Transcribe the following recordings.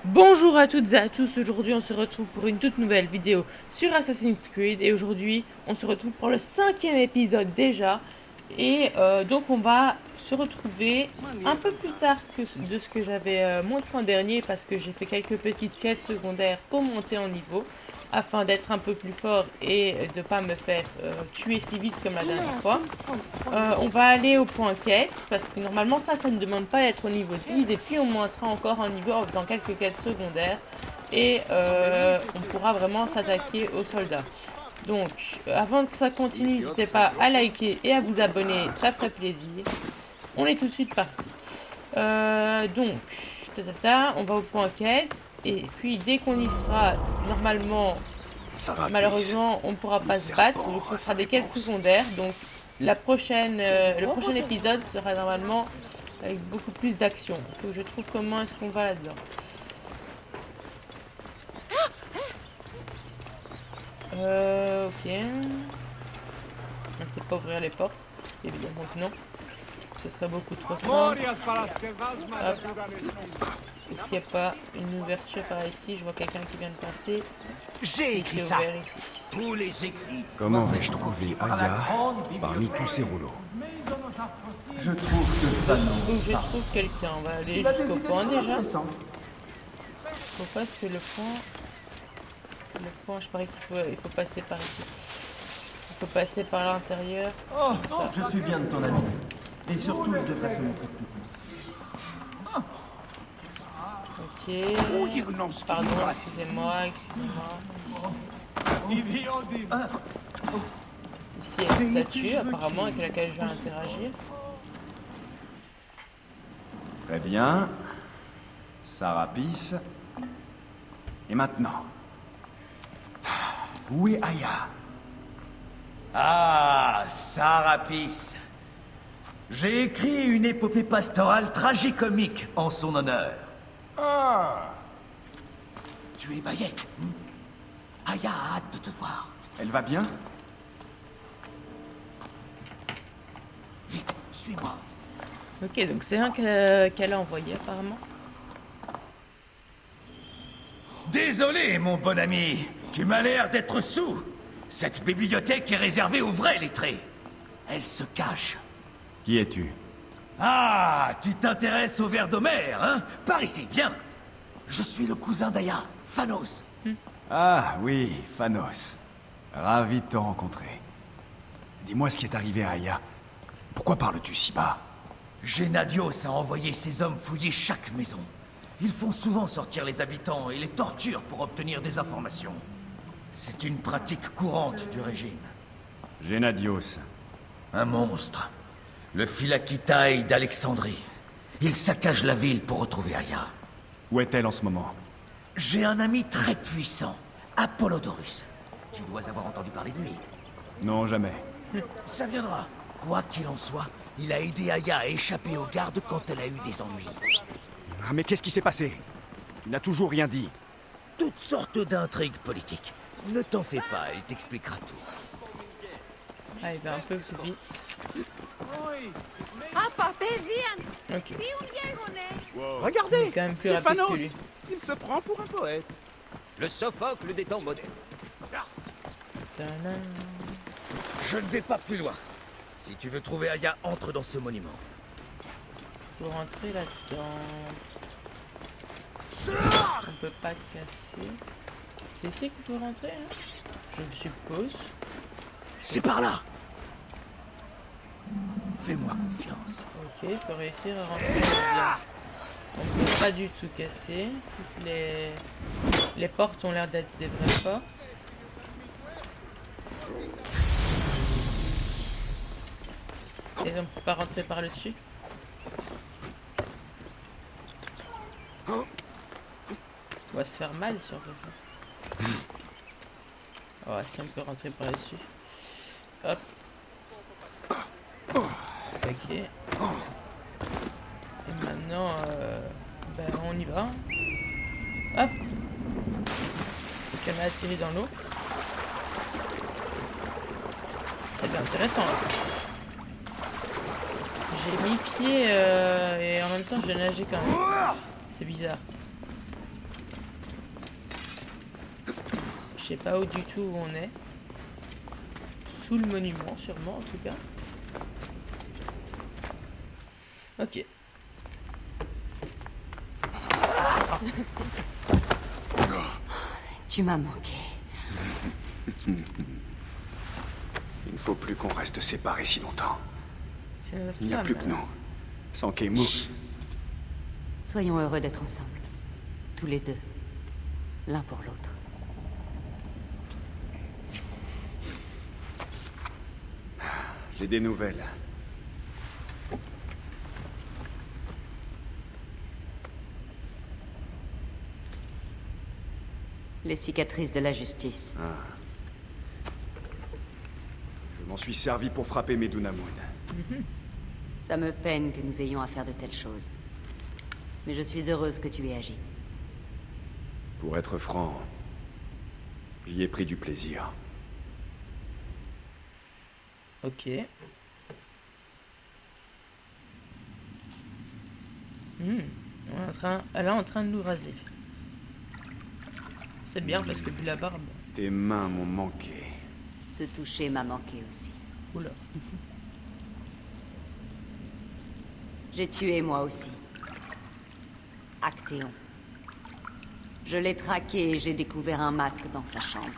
Bonjour à toutes et à tous, aujourd'hui on se retrouve pour une toute nouvelle vidéo sur Assassin's Creed et aujourd'hui on se retrouve pour le 5e épisode déjà et donc on va se retrouver un peu plus tard que de ce que j'avais montré en dernier parce que j'ai fait quelques petites quêtes secondaires pour monter en niveau afin d'être un peu plus fort et de ne pas me faire tuer si vite comme la dernière fois. On va aller au point quête, parce que normalement ça ne demande pas d'être au niveau 10, et puis on montera encore un niveau en faisant quelques quêtes secondaires, et on pourra vraiment s'attaquer aux soldats. Donc, avant que ça continue, n'hésitez pas à liker et à vous abonner, ça ferait plaisir. On est tout de suite parti. Donc, on va au point quête, et puis dès qu'on y sera, normalement, malheureusement, on ne pourra pas se battre, donc on fera des quêtes secondaires, donc le prochain épisode sera normalement avec beaucoup plus d'action. Il faut que je trouve comment est-ce qu'on va là-dedans. Ok. Ah, c'est pas ouvrir les portes. Évidemment que non. Ce serait beaucoup trop simple. Hop. Est-ce qu'il n'y a pas une ouverture par ici? Je vois quelqu'un qui vient de passer. J'ai écrit ça. Ici. Tous les écrits. Comment vais-je trouver Aya parmi tous ces rouleaux? Je trouve que Faut que Thanos je trouve quelqu'un. On va aller il a jusqu'au des point idées déjà. intéressantes. Faut pas que le point... Le point, je parie qu'il faut passer par ici. Il faut passer par l'intérieur. Oh, je suis bien de ton ami. Et surtout, il devrait se montrer plus précis. Ok. Pardon, excusez-moi. Ici, il y a une statue, apparemment, avec laquelle je vais interagir. Très bien. Sarapis. Et maintenant? Où est Aya? Ah, Sarapis. J'ai écrit une épopée pastorale tragicomique en son honneur. Ah! Tu es Bayek. Aya a hâte de te voir. Elle va bien? Vite, suis-moi. Ok, donc c'est un qu'elle a envoyé, apparemment. Désolé, mon bon ami. Tu m'as l'air d'être sous. Cette bibliothèque est réservée aux vrais lettrés. Elle se cache. Qui es-tu? Ah, tu t'intéresses au vers d'Homère, hein? Par ici, viens. Je suis le cousin d'Aya, Phanos. Ah oui, Phanos. Ravi de te rencontrer. Dis-moi ce qui est arrivé à Aya. Pourquoi parles-tu si bas? Gennadios a envoyé ses hommes fouiller chaque maison. Ils font souvent sortir les habitants et les torturent pour obtenir des informations. C'est une pratique courante du régime. Gennadios. Un monstre. Le Philakitaï d'Alexandrie. Il saccage la ville pour retrouver Aya. Où est-elle en ce moment? J'ai un ami très puissant, Apollodorus. Tu dois avoir entendu parler de lui. Non, jamais. Ça viendra. Quoi qu'il en soit, il a aidé Aya à échapper aux gardes quand elle a eu des ennuis. Ah, mais qu'est-ce qui s'est passé? Tu n'as toujours rien dit. Toutes sortes d'intrigues politiques. Ne t'en fais pas, il t'expliquera tout. Ah, il va un peu plus vite. Ok. Regardez, Quand même plus c'est rapide Phanos. que lui. Il se prend pour un poète. Le Sophocle des temps modernes. Tadam. Je ne vais pas plus loin. Si tu veux trouver Aya, entre dans ce monument. Faut rentrer là-dedans. On peut pas casser. C'est ici qu'il faut rentrer, hein? Je suppose. C'est par là. Fais-moi confiance. Ok, il faut réussir à rentrer là-dedans. On peut pas du tout casser. Toutes les portes ont l'air d'être des vraies portes. Et on peut pas rentrer par le dessus. On va se faire mal si on fait ça. Oh, si on peut rentrer par dessus. Hop. Ok. Et maintenant, ben on y va. Hop. Donc on a atterri dans l'eau. Ça devient intéressant là. J'ai mis pied et en même temps je nageais quand même. C'est bizarre. sais pas où du tout où on est. Sous le monument, sûrement, en tout cas. Ok. Tu m'as manqué. Il ne faut plus qu'on reste séparés si longtemps. C'est notre Il n'y a femme, plus que là. nous. Sans Keimu. Soyons heureux d'être ensemble. Tous les deux. L'un pour l'autre. J'ai des nouvelles. Les cicatrices de la justice. Je m'en suis servi pour frapper Medunamun. Ça me peine que nous ayons à faire de telles choses. Mais je suis heureuse que tu aies agi. Pour être franc, j'y ai pris du plaisir. Ok. Elle est en train de nous raser. C'est bien parce que vu la barbe. Tes mains m'ont manqué. Te toucher m'a manqué aussi. Oula. J'ai tué moi aussi. Actéon. Je l'ai traqué et j'ai découvert un masque dans sa chambre.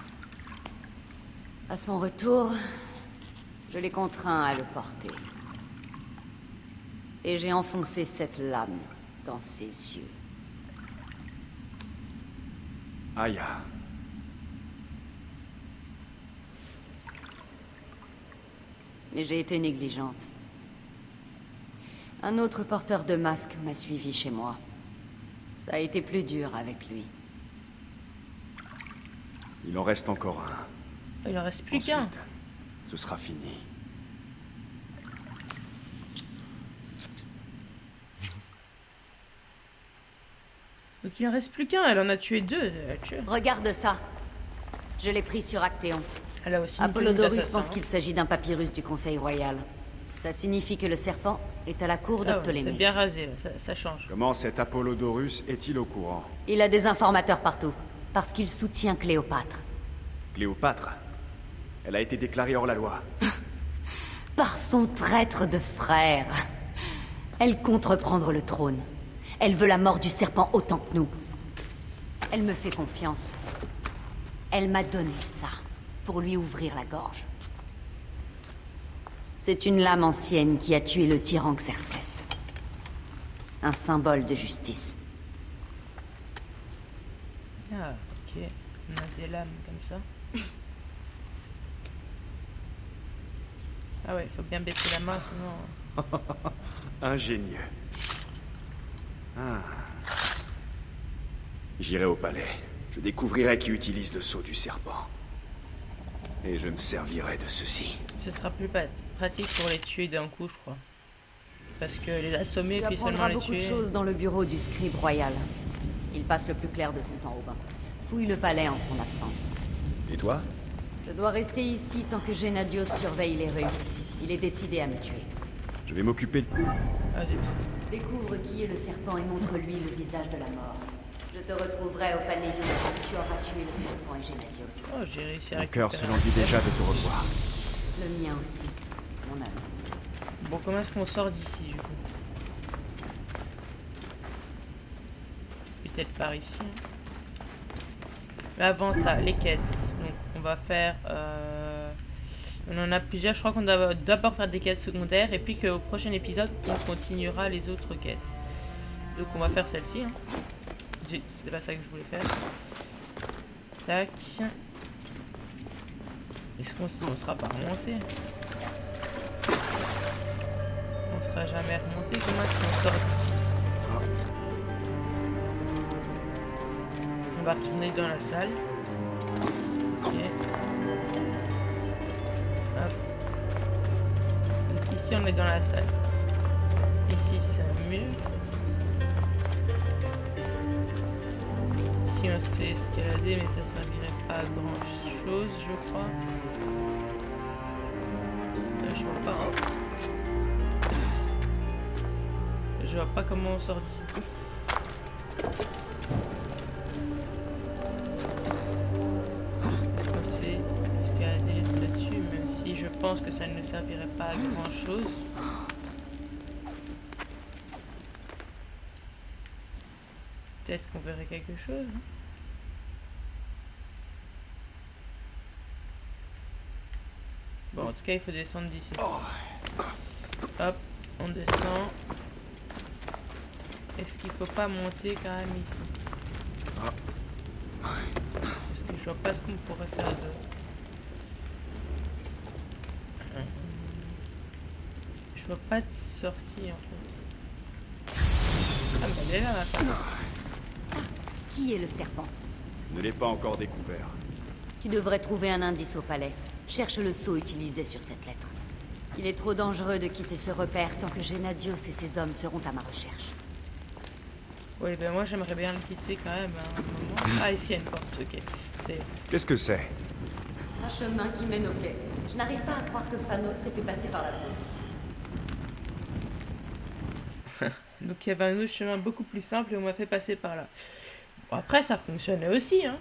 À son retour, je l'ai contraint à le porter. Et j'ai enfoncé cette lame dans ses yeux. Aya. Mais j'ai été négligente. Un autre porteur de masque m'a suivi chez moi. Ça a été plus dur avec lui. Il en reste encore un. Il en reste plus qu'un. Ensuite, ce sera fini. Donc il en reste plus qu'un. Elle en a tué deux. Elle a tué. Regarde ça. Je l'ai pris sur Actéon. Elle a aussi une tenue Apollodorus d'assassin, pense qu'il s'agit d'un papyrus du Conseil Royal. Ça signifie que le serpent est à la cour Ah ouais, d'Optolémée. c'est bien rasé, là. Ça change. Comment cet Apollodorus est-il au courant? Il a des informateurs partout, parce qu'il soutient Cléopâtre. Cléopâtre? Elle a été déclarée hors la loi. Par son traître de frère. Elle compte reprendre le trône. Elle veut la mort du serpent autant que nous. Elle me fait confiance. Elle m'a donné ça, pour lui ouvrir la gorge. C'est une lame ancienne qui a tué le tyran Xerxès. Un symbole de justice. Ah, ok. On a des lames comme ça. Ah ouais, faut bien baisser la main, sinon... Ingénieux. Ah. J'irai au palais. Je découvrirai qui utilise le sceau du serpent. Et je me servirai de ceci. Ce sera plus pratique pour les tuer d'un coup, je crois. Parce que les assommer Tu puis seulement apprendras les beaucoup de tuer... choses dans le bureau du scribe royal. Il passe le plus clair de son temps au bain. Fouille le palais en son absence. Et toi? Je dois rester ici tant que Gennadios surveille les rues. Il est décidé à me tuer. Je vais m'occuper de... Ah, Découvre qui est le serpent et montre-lui le visage de la mort. Je te retrouverai au Panéion quand tu auras tué le serpent et Gennadios. oh, j'ai réussi à Mon cœur se récupérer languit un déjà de te revoir. Le mien aussi, mon ami. Bon, comment est-ce qu'on sort d'ici, du coup? Peut-être par ici. Hein. Mais avant ça, les quêtes. Donc, on va faire... On en a plusieurs. Je crois qu'on doit d'abord faire des quêtes secondaires. Et puis qu'au prochain épisode, on continuera les autres quêtes. Donc, on va faire celle-ci. Hein. C'était pas ça que je voulais faire. Tac. Est-ce qu'on sera pas remonté? On sera jamais remonté. Comment est-ce qu'on sort d'ici? On va retourner dans la salle. Ok. Hop. Donc ici on est dans la salle. Ici c'est un mur. Ici on sait escalader mais ça servirait pas à grand chose je crois. Là, je vois pas. Je vois pas comment on sort d'ici. pense que ça ne servirait pas à grand chose. Peut-être qu'on verrait quelque chose. Hein. Bon, en tout cas, il faut descendre d'ici. Hop, on descend. Est-ce qu'il faut pas monter quand même ici? Parce que je vois pas ce qu'on pourrait faire d'autre. Je vois pas de sortie en fait. Ah mais elle est là ma femme. Qui est le serpent? Ne l'ai pas encore découvert. Tu devrais trouver un indice au palais. Cherche le sceau utilisé sur cette lettre. Il est trop dangereux de quitter ce repère tant que Gennadios et ses hommes seront à ma recherche. Oui, ben moi j'aimerais bien le quitter quand même à un moment. Ah, ici il y a une porte, ok. Qu'est-ce que c'est? Un chemin qui mène au quai. Je n'arrive pas à croire que Phanos t'ait fait passer par la fosse. Donc il y avait un autre chemin beaucoup plus simple et on m'a fait passer par là. Bon, après ça fonctionnait aussi, hein.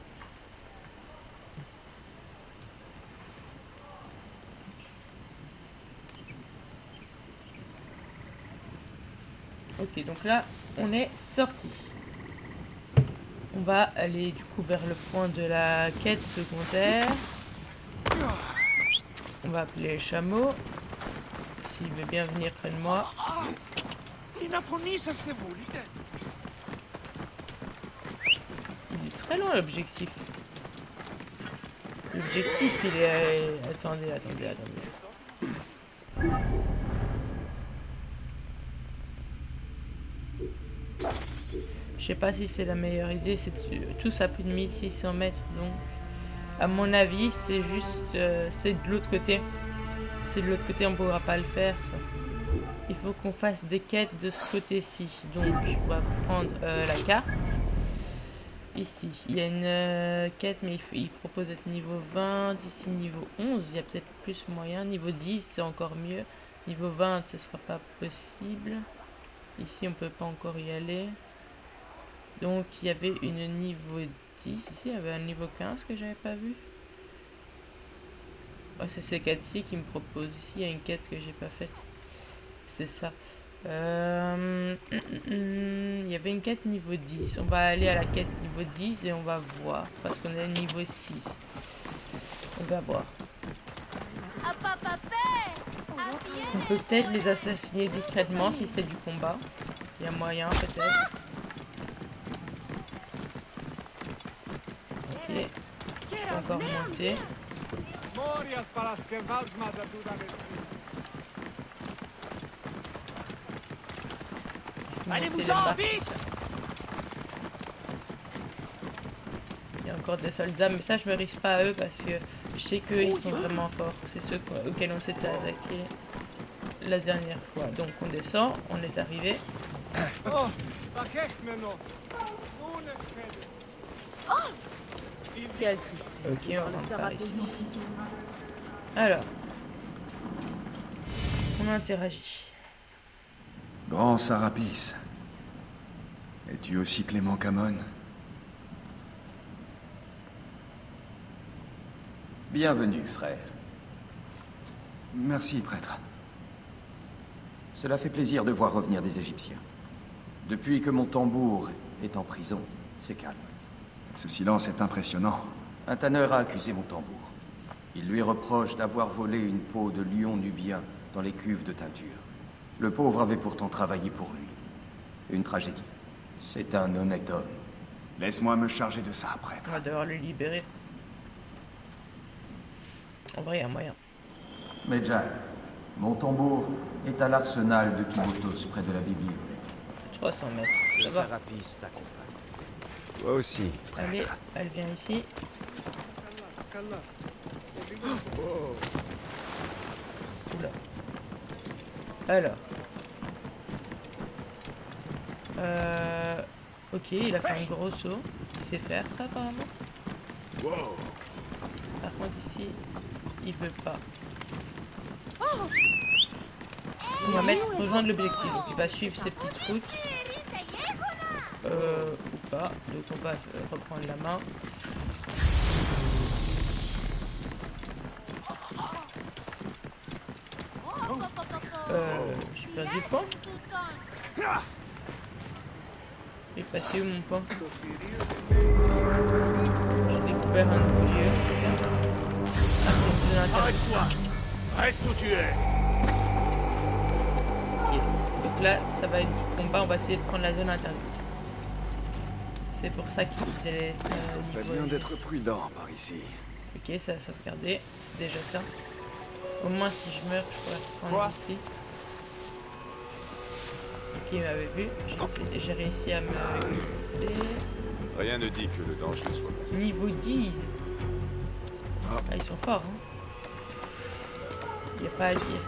Ok, donc là, on est sorti. On va aller du coup vers le point de la quête secondaire. On va appeler le chameau. S'il veut bien venir près de moi. Il est très loin l'objectif. L'objectif il est... Attendez. Je sais pas si c'est la meilleure idée, c'est tous à plus de 1600 mètres, donc à mon avis c'est juste, c'est de l'autre côté. C'est de l'autre côté, on pourra pas le faire ça. Il faut qu'on fasse des quêtes de ce côté-ci, donc on va prendre la carte. Ici, il y a une quête, mais il propose d'être niveau 20, d'ici niveau 11, il y a peut-être plus moyen. Niveau 10, c'est encore mieux. Niveau 20, ce sera pas possible. Ici, on peut pas encore y aller. Donc, il y avait une niveau 10. Ici, il y avait un niveau 15 que j'avais pas vu. Oh, c'est ces quêtes-ci qui me proposent. Ici, il y a une quête que j'ai pas faite. C'est ça. Il y avait une quête niveau 10. On va aller à la quête niveau 10 et on va voir. Parce qu'on est niveau 6. On va voir. On peut peut-être les assassiner discrètement si c'est du combat. Il y a moyen peut-être. Ok. Je peux encore monter. Allez-vous-en, vite! Il y a encore des soldats, mais ça je me risque pas à eux parce que je sais qu'ils sont vraiment forts. C'est ceux auxquels on s'était attaqué la dernière fois. Donc on descend, on est arrivé. Quelle tristesse. Ok, on rentre par ici. Alors, on interagit. Grand Sarapis. Es-tu aussi clément qu'Amon? Bienvenue, frère. Merci, prêtre. Cela fait plaisir de voir revenir des Égyptiens. Depuis que mon tambour est en prison, c'est calme. Ce silence est impressionnant. Un tanneur a accusé mon tambour. Il lui reproche d'avoir volé une peau de lion nubien dans les cuves de teinture. Le pauvre avait pourtant travaillé pour lui. Une tragédie. C'est un honnête homme. Laisse-moi me charger de ça, prêtre. On va devoir le libérer. En vrai, il y a un moyen. Medjay, mon tambour est à l'arsenal de Kibotos près de la bibliothèque. 300 mètres, ça va. Sarapis t'accompagne. Toi aussi, Allez, elle vient ici. Oula. Alors. Ok, il a fait un gros saut. Il sait faire ça apparemment. Par contre ici, il veut pas. On va rejoindre l'objectif. Donc il va suivre ces petites routes. Ou pas. Donc on va reprendre la main. perdu le point. Il est passé où mon point? J'ai découvert un nouveau lieu en tout cas. Ah, c'est une zone interdite. Arrête-toi. Reste où tu es. Ok. Donc là, ça va être du combat. On va essayer de prendre la zone interdite. C'est pour ça qu'il disait Fait bien d'être prudent par ici. Ok, ça a sauvegardé. C'est déjà ça. Au moins, si je meurs, je pourrais reprendre ici. Ok, il m'avait vu. J'ai réussi à me glisser. Rien ne dit que le danger soit passé. Niveau 10. Ah, ils sont forts, hein. Il n'y a pas à dire.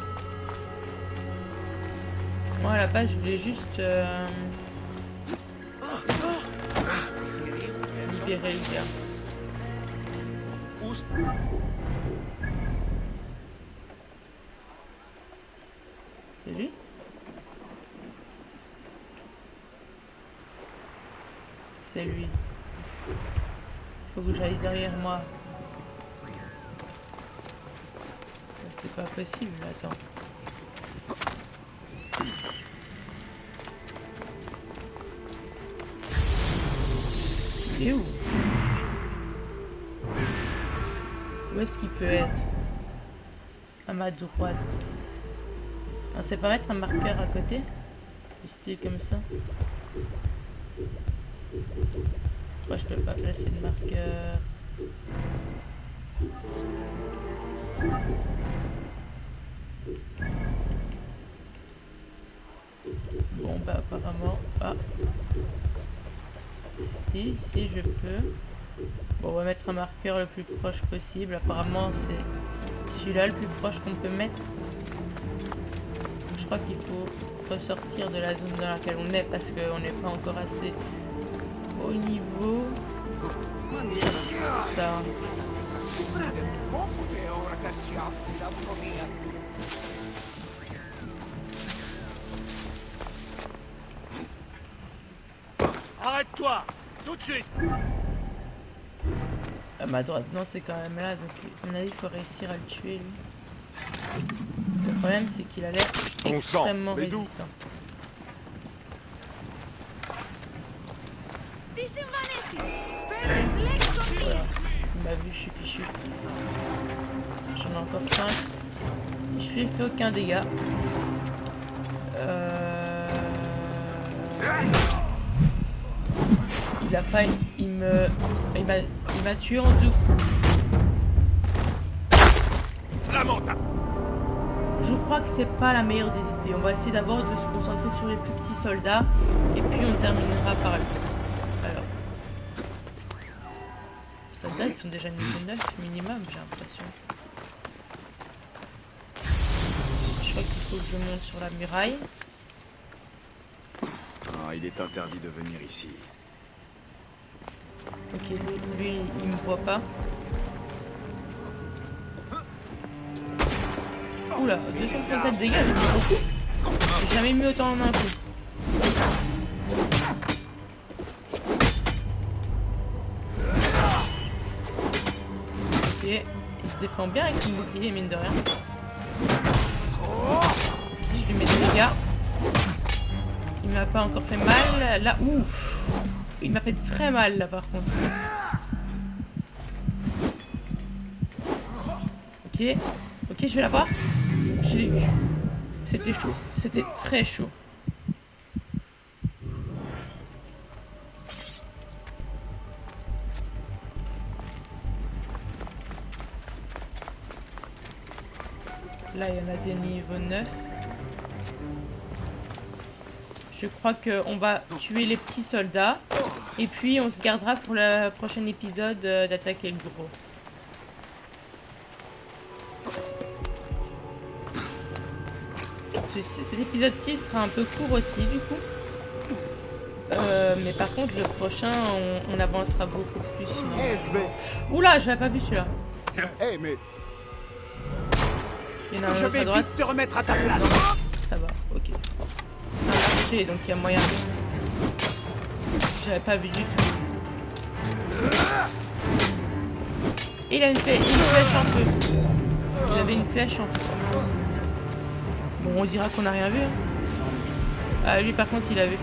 Moi, à la base, je voulais juste libérer le gars. C'est lui? C'est lui. Faut que j'aille derrière moi. C'est pas possible, attends. Il est où? Où est-ce qu'il peut être? À ma droite. On sait pas mettre un marqueur à côté? Style comme ça. Pourquoi je peux pas placer de marqueur? Bon bah apparemment... Ah. Si je peux. Bon, on va mettre un marqueur le plus proche possible. Apparemment c'est celui-là le plus proche qu'on peut mettre. Je crois qu'il faut ressortir de la zone dans laquelle on est parce qu'on n'est pas encore assez au niveau. Ça. Arrête-toi. Tout de suite. À ma droite, non, c'est quand même là. Donc, à mon avis, il faut réussir à le tuer lui. Le problème, c'est qu'il a l'air extrêmement résistant. Voilà. Il m'a vu, je suis fichu. J'en ai encore 5. Je lui ai fait aucun dégât. Il a failli. Il m'a tué en deux coups. Je crois que c'est pas la meilleure des idées. On va essayer d'abord de se concentrer sur les plus petits soldats et puis on terminera par lui. Alors, les soldats ils sont déjà niveau 9 minimum, j'ai l'impression. Je crois qu'il faut que je monte sur la muraille. Ah, il est interdit de venir ici. Ok, lui il me voit pas. Oula, 237 dégâts, j'ai mis beaucoup. J'ai jamais mis autant en un coup. Ok, il se défend bien avec son bouclier, mine de rien. Ok, je lui mets des dégâts. Il m'a pas encore fait mal. Là, ouf, il m'a fait très mal là par contre. Ok, ok, je vais l'avoir. Je l'ai eu. C'était chaud. C'était très chaud. Là, il y en a des niveaux 9. Je crois qu'on va tuer les petits soldats. Et puis, on se gardera pour le prochain épisode d'attaquer le gros. Cet épisode 6 sera un peu court aussi du coup. Mais par contre le prochain on avancera beaucoup plus. Oula, j'avais pas vu celui-là. Mais... Il y en a un autre à droite. te remettre à ta place. Non, ça va, ok. Ça a marché donc il y a moyen. J'avais pas vu du tout. Et il a une flèche en feu. Il avait une flèche en feu. Bon, on dira qu'on n'a rien vu. Hein. Ah, lui par contre il avait...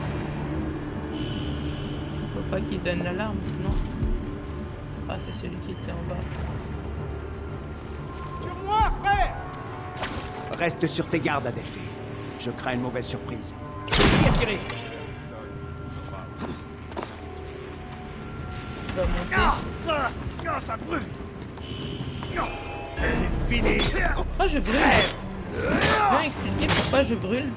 Faut pas qu'il donne l'alarme sinon... Ah, c'est celui qui était en bas. Sur moi, frère! Reste sur tes gardes, Adelphi. Je crains une mauvaise surprise. Qui a tiré? Il va monter. Ça brûle! C'est fini! Pourquoi je brûle? Tu peux m'expliquer pourquoi je brûle?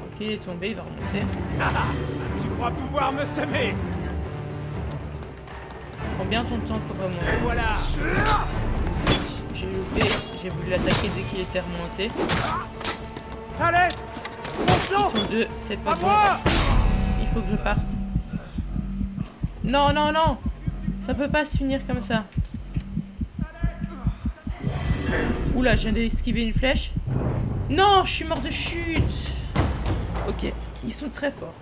Ok, il est tombé, il va remonter. Tu crois pouvoir me semer? Prends bien ton temps pour remonter. Et voilà! J'ai loupé, j'ai voulu l'attaquer dès qu'il était remonté. Allez! Ils sont deux, c'est pas bon. Il faut que je parte. Non, non, non! Ça peut pas se finir comme ça. Oula, je viens d'esquiver une flèche. Non, je suis mort de chute! Ok, ils sont très forts.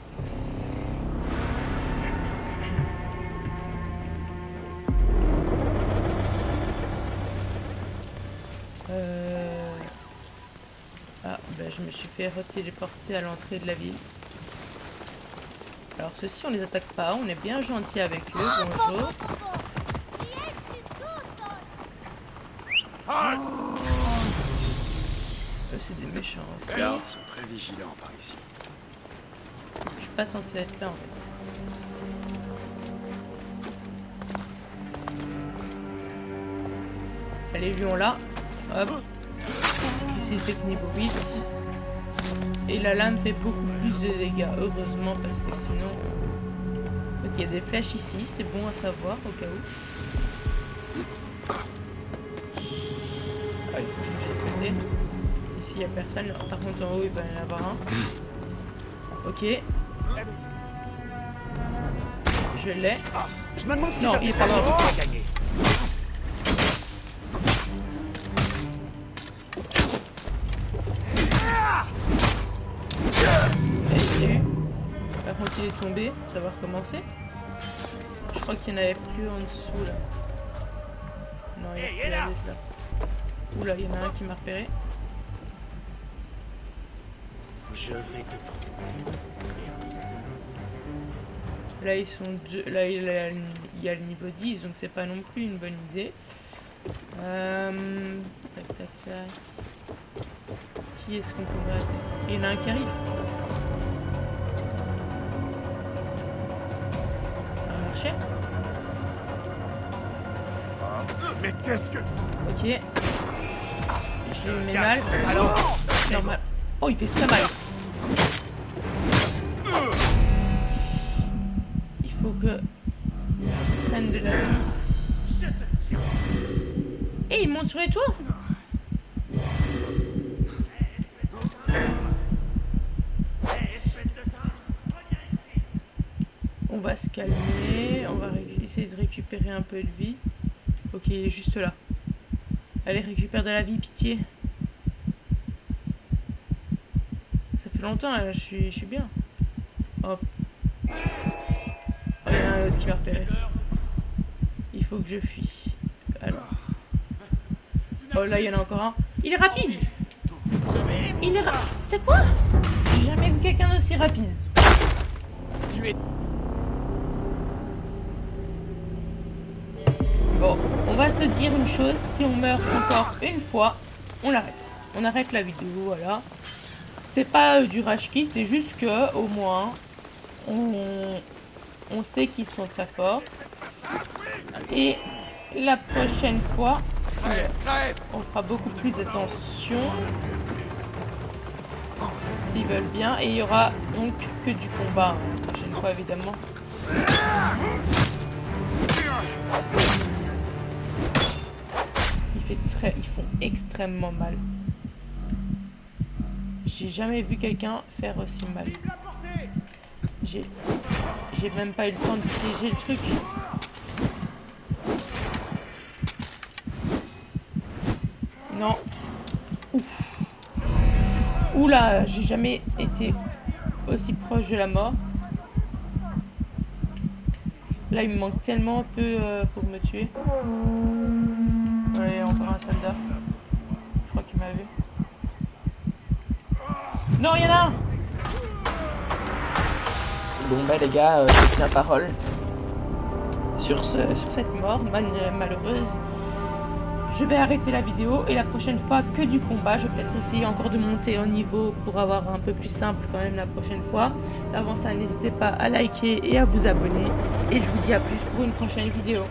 Ah, ben je me suis fait retéléporter à l'entrée de la ville. Alors ceux-ci, on les attaque pas, on est bien gentil avec eux. Bonjour. Eux, c'est des méchants aussi. Les gardes sont très vigilants par ici. Je suis pas censé être là en fait. Les lions là. Hop. Ici c'est niveau 8. Et la lame fait beaucoup plus de dégâts. Heureusement parce que sinon... Ok, il y a des flèches ici. C'est bon à savoir au cas où. Ah, il faut changer de côté. Ici il n'y a personne. Par contre en haut il va y en avoir un. Ok. Je l'ai. Je me demande ce Non, il est pas mort. gagner. Par contre il est tombé, ça va recommencer. Je crois qu'il n'y en avait plus en dessous là. Non, il y a plus là. Oula, il y en a un qui m'a repéré. Je vais te trouver. Là ils sont deux. Là il y a le niveau 10, donc c'est pas non plus une bonne idée. Tac tac tac. Qui est-ce qu'on pourrait attaquer? Il y en a un qui arrive. Ça a marché? Mais qu'est-ce que... Ok. Je lui mets mal. Alors, normal. Oh, il fait très mal. Il faut que je prenne de la vie. Et il monte sur les toits. On va se calmer. On va essayer de récupérer un peu de vie. Ok, il est juste là. Allez, récupère de la vie, pitié. Ça fait longtemps, là, je suis bien. Hop. Oh, il y en a un autre qui m'a repéré. Il faut que je fuis. Alors. Oh, là, il y en a encore un. Il est rapide! Il est C'est quoi? J'ai jamais vu quelqu'un d'aussi rapide. Tu es... Bon, on va se dire une chose, si on meurt encore une fois, on l'arrête. On arrête la vidéo, voilà. C'est pas du rage kit, c'est juste que au moins on sait qu'ils sont très forts. Et la prochaine fois, on fera beaucoup plus attention. S'ils veulent bien. Et il y aura donc que du combat la prochaine fois, évidemment. Ils font extrêmement mal. J'ai jamais vu quelqu'un faire aussi mal. J'ai même pas eu le temps de piéger le truc. Non. Ouf. Oula, j'ai jamais été aussi proche de la mort. Là, il me manque tellement peu pour me tuer. Ouais, encore un soldat. Je crois qu'il m'a Non, il y en a un. Bon, bah les gars, je tiens parole sur cette mort malheureuse. Je vais arrêter la vidéo et la prochaine fois que du combat, je vais peut-être essayer encore de monter en niveau pour avoir un peu plus simple quand même la prochaine fois. Avant ça, n'hésitez pas à liker et à vous abonner. Et je vous dis à plus pour une prochaine vidéo.